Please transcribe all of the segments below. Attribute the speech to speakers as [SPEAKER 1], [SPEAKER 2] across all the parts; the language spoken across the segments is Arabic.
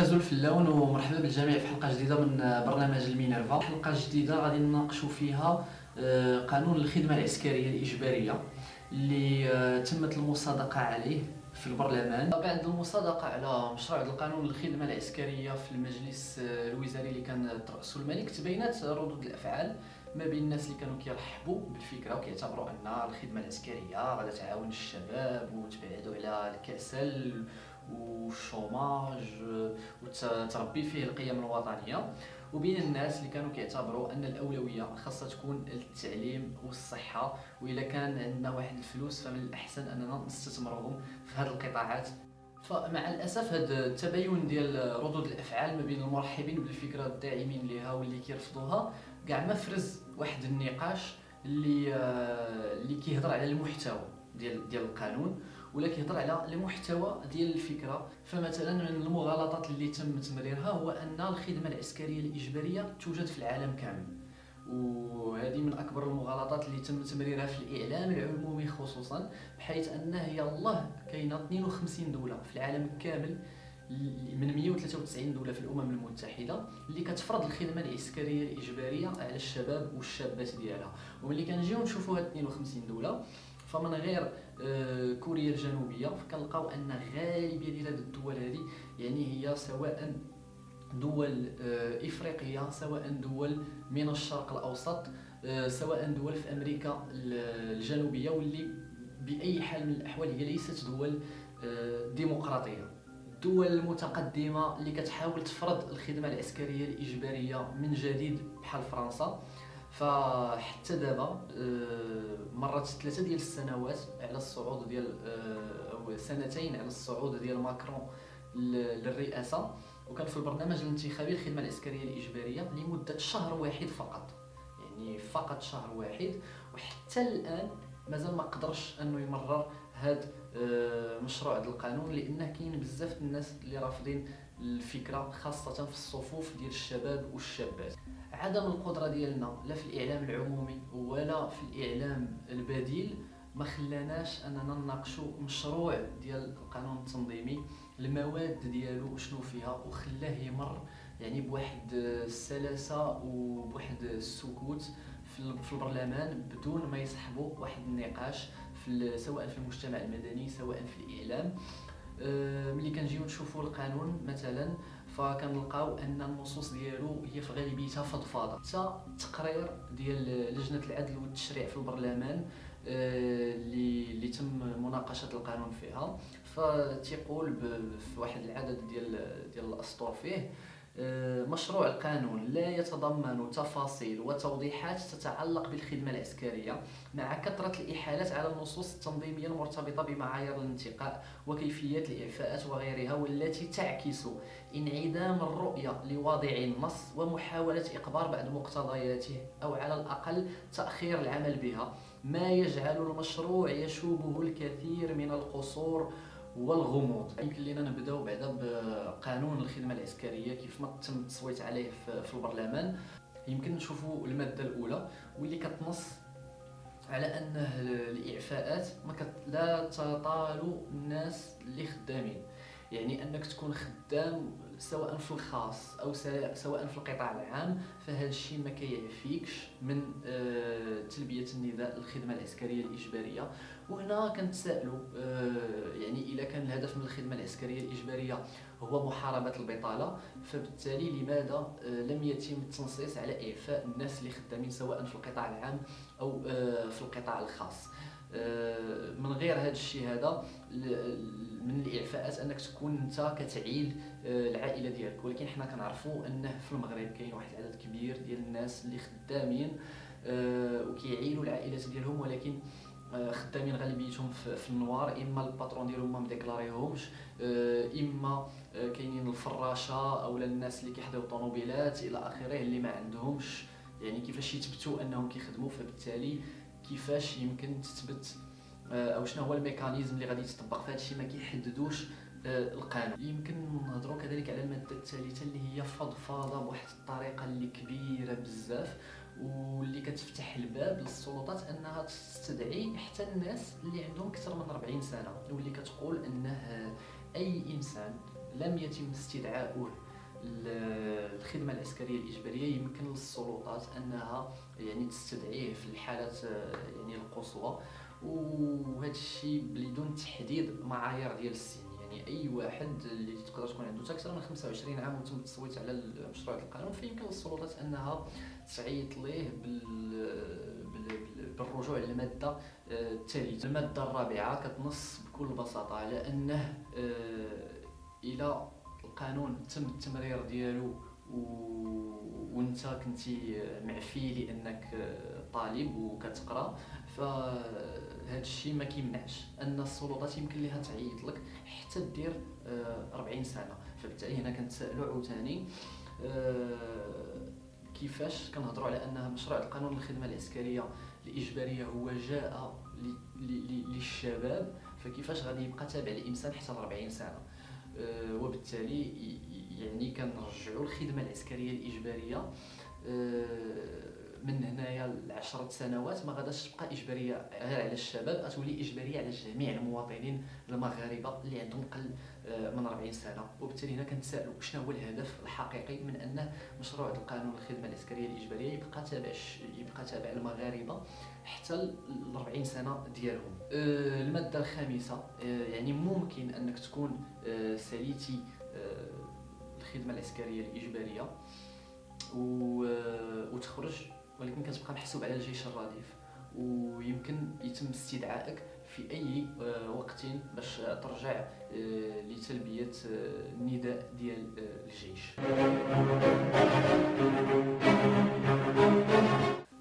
[SPEAKER 1] أزول في اللون ومرحبا بالجميع في حلقة جديدة من برنامج المينرفا. حلقة جديدة غادي نناقشوا فيها قانون الخدمة العسكرية الإجبارية اللي تمت المصادقة عليه في البرلمان. بعد المصادقة على مشروع القانون الخدمة العسكرية في المجلس الوزاري اللي كان ترأسه الملك، تبينات ردود الأفعال ما بين الناس اللي كانوا كيرحبوا بالفكرة وكيعتبروا أن الخدمة العسكرية غادي تعاون الشباب وتبعدوا على الكسل والشوماج وتربي فيه القيم الوطنية، وبين الناس اللي كانوا كيعتبروا ان الاولويه خاصها تكون التعليم والصحه، واذا كان عندنا واحد الفلوس فمن الاحسن اننا نستثمرهم في هذه القطاعات. فمع الاسف هذا التباين ديال ردود الافعال ما بين المرحبين بالفكره الداعمين لها واللي كيرفضوها كاع ما فرز واحد النقاش اللي كيهضر على المحتوى ديال القانون، ولا كيهضر على المحتوى ديال الفكره. فمثلا من المغالطات اللي تم تمريرها هو ان الخدمه العسكريه الاجباريه توجد في العالم كامل، وهذه من اكبر المغالطات اللي تم تمريرها في الاعلام العمومي خصوصا، بحيث ان هي الله كاينه 52 دوله في العالم كامل من 193 دوله في الامم المتحده اللي كتفرض الخدمه العسكريه الاجباريه على الشباب والشابات ديالها. وملي كنجيو نشوفوا هاد 52 دوله، فمن غير كوريا الجنوبيه فكنلقاو ان غالبيه ديال هاد الدول هذه يعني هي سواء دول افريقيه، سواء دول من الشرق الاوسط، سواء دول في امريكا الجنوبيه، واللي باي حال من الاحوال هي ليست دول ديمقراطيه. الدول المتقدمه اللي كتحاول تفرض الخدمه العسكريه الاجباريه من جديد بحال فرنسا، فحتى دابا مرت 3 ديال السنوات على الصعود ديال او سنتين على الصعود ديال ماكرون للرئاسه، وكان في البرنامج الانتخابي الخدمه العسكريه الاجباريه لمده شهر واحد فقط، يعني فقط شهر واحد. وحتى الان مازال ما قدرش انه يمرر هذا مشروع هذا القانون، لانه كاين بزاف الناس اللي رافضين الفكره خاصه في الصفوف ديال الشباب والشابات. عدم القدره ديالنا لا في الاعلام العمومي ولا في الاعلام البديل ما خلاناش اننا نناقشوا مشروع ديال القانون التنظيمي، المواد ديالو شنو فيها، وخلاه يمر يعني بواحد السلاسه وبواحد السكوت في البرلمان بدون ما يصحبوا واحد النقاش سواء في المجتمع المدني سواء في الاعلام. ملي كنجيو نشوفوا القانون مثلا فكنلقاو ان النصوص ديالو هي في غالبيتها فضفاضه. حتى التقرير ديال لجنه العدل والتشريع في البرلمان اللي تم مناقشه القانون فيها، فتيقول في واحد العدد ديال الاسطر فيه: مشروع القانون لا يتضمن تفاصيل وتوضيحات تتعلق بالخدمة العسكرية، مع كثرة الإحالات على النصوص التنظيمية المرتبطة بمعايير الانتقاء وكيفية الإعفاءات وغيرها، والتي تعكس انعدام الرؤية لواضع النص ومحاولة إقبال بعض مقتضياته أو على الأقل تأخير العمل بها، ما يجعل المشروع يشوبه الكثير من القصور والغموض. يمكن لنا نبداو بعدا بقانون الخدمه العسكريه كيف ما تم التصويت عليه في البرلمان. يمكن نشوفوا الماده الاولى واللي كتنص على ان الاعفاءات لا تطال الناس اللي خدامين، يعني انك تكون خدام سواء في الخاص او سواء في القطاع العام، فهذا الشيء ما كيعفيكش من تلبيه النداء الخدمه العسكريه الاجباريه. وهنا كنتسائلوا يعني اذا كان الهدف من الخدمه العسكريه الاجباريه هو محاربه البطاله، فبالتالي لماذا لم يتم التنصيص على اعفاء الناس اللي خدامين سواء في القطاع العام او في القطاع الخاص؟ من غير هذا الشيء هذا من الاعفاءات انك تكون انت كتعيل العائله ديالك، ولكن حنا كنعرفوا انه في المغرب كاين واحد العدد كبير ديال الناس اللي خدامين وكيعيلوا العائلات ديالهم، ولكن خدامين غالبيتهم في النوار، اما الباترون ديالهم ما مديكلاريهمش، اما كاينين الفراشه او الناس اللي كيحضروا الطوموبيلات الى اخره اللي ما عندهمش يعني كيفاش يثبتوا انهم كيخدموا. فبالتالي كيفاش يمكن تثبت او شنو هو الميكانيزم اللي غادي يتطبق في هذا الشيء ما كيحددوش القانون. يمكن نهضروا كذلك على الماده الثالثه اللي هي فضفاضه بواحد الطريقه اللي كبيره بزاف، واللي كتفتح الباب للسلطات انها تستدعي حتى الناس اللي عندهم اكثر من 40 سنه، واللي كتقول انه اي انسان لم يتم استدعاؤه الخدمة العسكرية الإجبارية، يمكن للسلطات أنها يعني تستدعيه في الحالات يعني القصوى، وهذا الشيء بدون تحديد معايير ديال السن. يعني اي واحد اللي تقدر تكون عنده اكثر من 25 عام وتم التصويت على مشروع القانون، فيمكن للسلطات انها تعيط ليه بالرجوع للماده الثالثه. الماده الرابعه كتنص بكل بساطه على انه الى القانون تم التمرير ديالو وانت كنتي معفي لانك طالب وكتقرا، فهاد الشيء ما كيمنعش ان السلطات يمكن لها تعيط لك حتى دير 40 سنه. فبالتالي هنا كنتسائلوا عاوتاني كيفاش كنهضروا على ان مشروع القانون للخدمه العسكريه الاجباريه هو جاء للشباب، فكيفاش غادي يبقى تابع للانسان حتى 40 سنه؟ وبالتالي يعني كنرجعوا الخدمه العسكريه الاجباريه من هنايا ل10 سنوات ما غاداش تبقى اجباريه غير على الشباب، غتولي اجباريه على جميع المواطنين المغاربه اللي عندهم قل من 40 سنه. وبالتالي هنا كنتسائلوا شنو هو الهدف الحقيقي من ان مشروع القانون الخدمه العسكريه الاجباريه يبقى تابع المغاربه حتى ل 40 سنه ديالهم. الماده الخامسه يعني ممكن انك تكون ساليتي الخدمه العسكريه الاجباريه وتخرج، ولكن كتبقى محسوب على الجيش الرديف، ويمكن يتم استدعائك في اي وقت باش ترجع لتلبيه النداء ديال الجيش.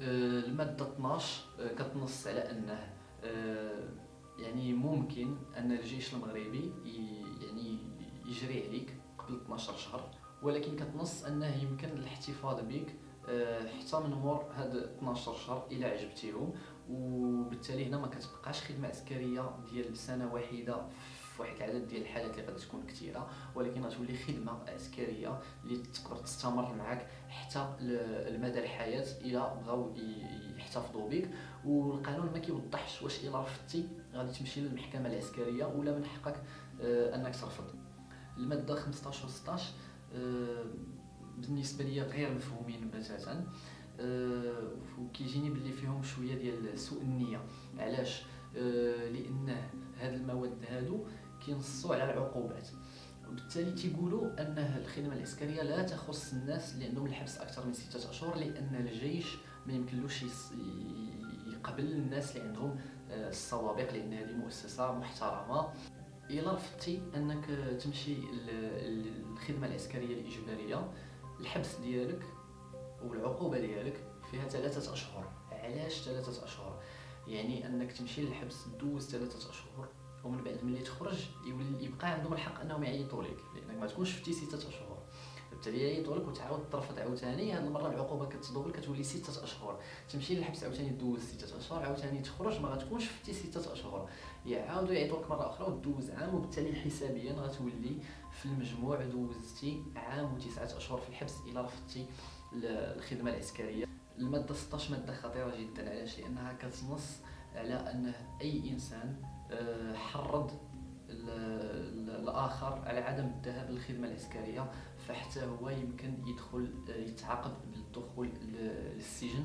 [SPEAKER 1] الماده 12 كتنص على انه يعني ممكن ان الجيش المغربي يعني يجري عليك قبل 12 شهر، ولكن كتنص انه يمكن الاحتفاظ بك حتى من مور هاد 12 شهر الى عجبتيهم. وبالتالي هنا ما كتبقاش خدمه عسكريه ديال سنه واحده في واحد العدد ديال الحالات اللي غادي تكون كثيره، ولكن غتولي خدمه عسكريه اللي تقدر تستمر معك حتى المدى الحياه الى بغاو يحتفظوا بك. والقانون ما كيوضحش واش الى رفضتي غادي تمشي للمحكمه العسكريه ولا من حقك انك ترفض. الماده 15 و 16 بالنسبه لي غير مفهومين بتاتا، وكيجيني باللي فيهم شويه ديال سوء النيه. علاش؟ لان هاد المواد هادو كينصوا على العقوبات، وبالتالي تيقولوا ان الخدمه العسكريه لا تخص الناس اللي عندهم الحبس اكثر من 6 اشهر، لان الجيش ما يمكنلوش يقبل الناس اللي عندهم السوابق، لان هذه مؤسسه محترمه. الا رفضتي انك تمشي للخدمه العسكريه الاجباريه، الحبس ديالك والعقوبه ديالك فيها 3 اشهر. علاش 3 اشهر؟ يعني انك تمشي للحبس دوز 3 اشهر، ومن بعد ملي تخرج يبقى عندهم الحق انهم يعيطوا لك، لانك ما تكونش فتي 6 اشهر. بالتالي يعيطوا لك وتعاود ترفض عاوتاني، هاد المره العقوبه كتدوبل كتولي 6 اشهر. تمشي للحبس عاوتاني دوز 6 اشهر، عاوتاني تخرج ما غتكونش فتي 6 اشهر، يعاودوا يعيطوا لك مره اخرى ودوز عام، وبالتالي حسابيا غتولي في المجموع دوزتي عام و9 اشهر في الحبس الا رفضتي الخدمه العسكريه. الماده 16 ماده خطيره جدا. علاش؟ لانها كتنص على ان اي انسان حرض الاخر على عدم الذهاب للخدمه العسكريه فحتى هو يمكن يتعاقب بالدخول للسجن.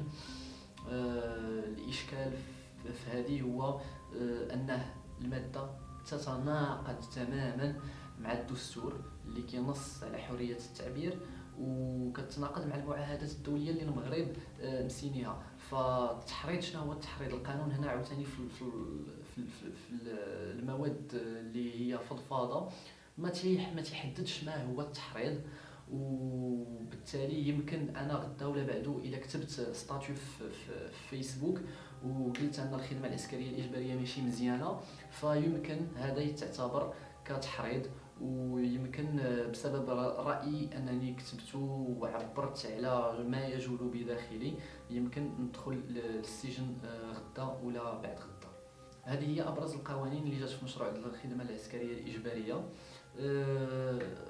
[SPEAKER 1] الاشكال في هذه هو انه الماده تتناقض تماما مع الدستور اللي كينص على حريه التعبير، وكتناقض مع المعاهدات الدوليه اللي المغرب مسينيها. فالتحريض، شنو هو التحريض؟ القانون هنا عاوتاني في المواد اللي هي فضفاضه ما تيحددش ما هو التحريض، وبالتالي يمكن انا غدا ولا بعدو الا كتبت ستاتيو في فيسبوك وقلت ان الخدمه العسكريه الاجباريه ماشي مزيانه، فيمكن هذا يتعتبر كتحريض، ويمكن بسبب رأيي أنني كتبته وعبرت على ما يجول بداخلي يمكن ندخل للسجن غدا ولا بعد غدا. هذه هي أبرز القوانين اللي جات في مشروع الخدمة العسكرية الإجبارية.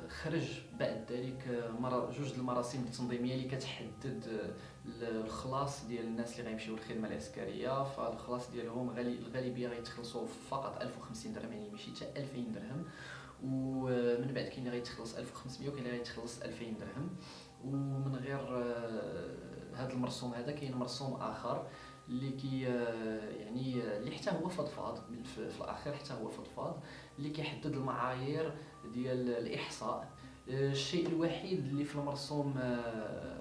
[SPEAKER 1] خرج بعد ذلك جوج المراسم التنظيميه اللي كتحدد الخلاص ديال الناس اللي غيمشيو للخدمه العسكريه. فالخلاص ديالهم الغالبيه غيتخلصوا فقط 1050 درهم، يعني ماشي حتى 2000 درهم. ومن بعد كاين اللي غيتخلص 1500 وكاين اللي غيتخلص 2000 درهم. ومن غير هذا المرسوم هذا كاين مرسوم اخر اللي كي يعني اللي حتى هو فضفاض في الاخير، حتى هو فضفاض اللي كيحدد المعايير ديال الاحصاء. الشيء الوحيد اللي في المرسوم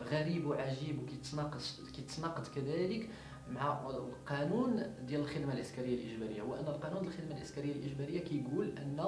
[SPEAKER 1] غريب وعجيب وكيتناقض كذلك مع القانون ديال الخدمه العسكريه الاجباريه، هو ان القانون ديال الخدمه العسكريه الاجباريه كيقول ان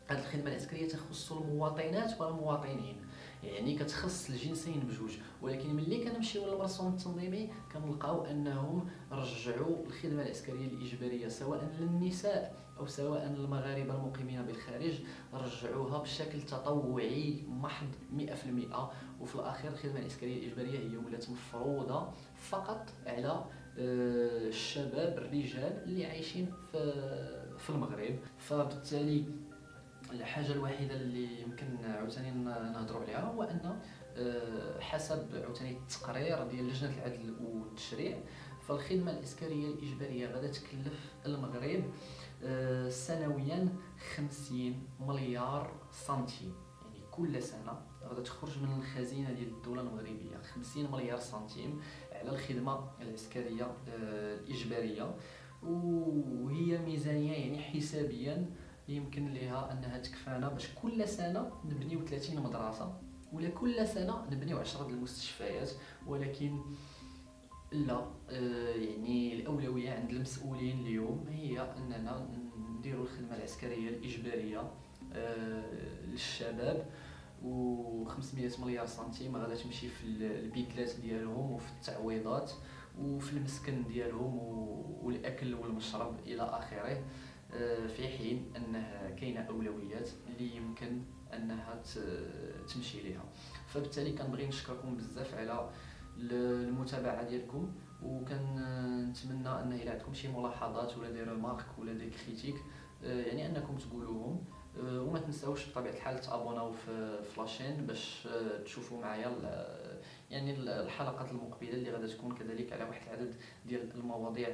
[SPEAKER 1] هذه الخدمه العسكريه تخص المواطنات والمواطنين، يعني كتخص الجنسين بجوج. ولكن ملي كنمشيو للمرسوم التنظيمي كنلقاو انهم رجعوا الخدمه العسكريه الاجباريه سواء للنساء او سواء للمغاربه المقيمين بالخارج، رجعوها بشكل تطوعي محض 100%. وفي الاخير الخدمه العسكريه الاجباريه هي ولات مفروضه فقط على الشباب الرجال اللي عايشين في المغرب. فبالتالي الحاجه الوحيده اللي يمكن عاوتاني نهضروا عليها هو ان حسب عاوتاني التقرير ديال لجنه العدل والتشريع، فالخدمه العسكريه الاجباريه غادا تكلف المغرب سنويا 50 مليار سنتيم، يعني كل سنه غادا تخرج من الخزينه ديال الدوله المغربيه 50 مليار سنتيم على الخدمه العسكريه الاجباريه. وهي ميزانيه يعني حسابيا يمكن لها انها تكفانا باش كل سنه نبنيو 30 مدرسه ولا كل سنه نبنيو 10 المستشفيات. ولكن لا، يعني الاولويه عند المسؤولين اليوم هي اننا نديروا الخدمه العسكريه الاجباريه للشباب، و500 مليار سنتيم غادا تمشي في البيكلات ديالهم وفي التعويضات وفي المسكن ديالهم والاكل والمشرب الى اخره، في حين انه كاينه اولويات اللي يمكن انها تمشي ليها. فبالتالي كنبغي نشكركم بزاف على المتابعه ديالكم، وكنتمنى ان الى عندكم شي ملاحظات ولا دي ريمارك ولا دي كريتيك يعني انكم تقولوهم. وما تنساوش بطبيعه الحال تابوناو في لاشين باش تشوفوا معايا يعني الحلقات المقبله اللي غادا تكون كذلك على واحد العدد ديال المواضيع.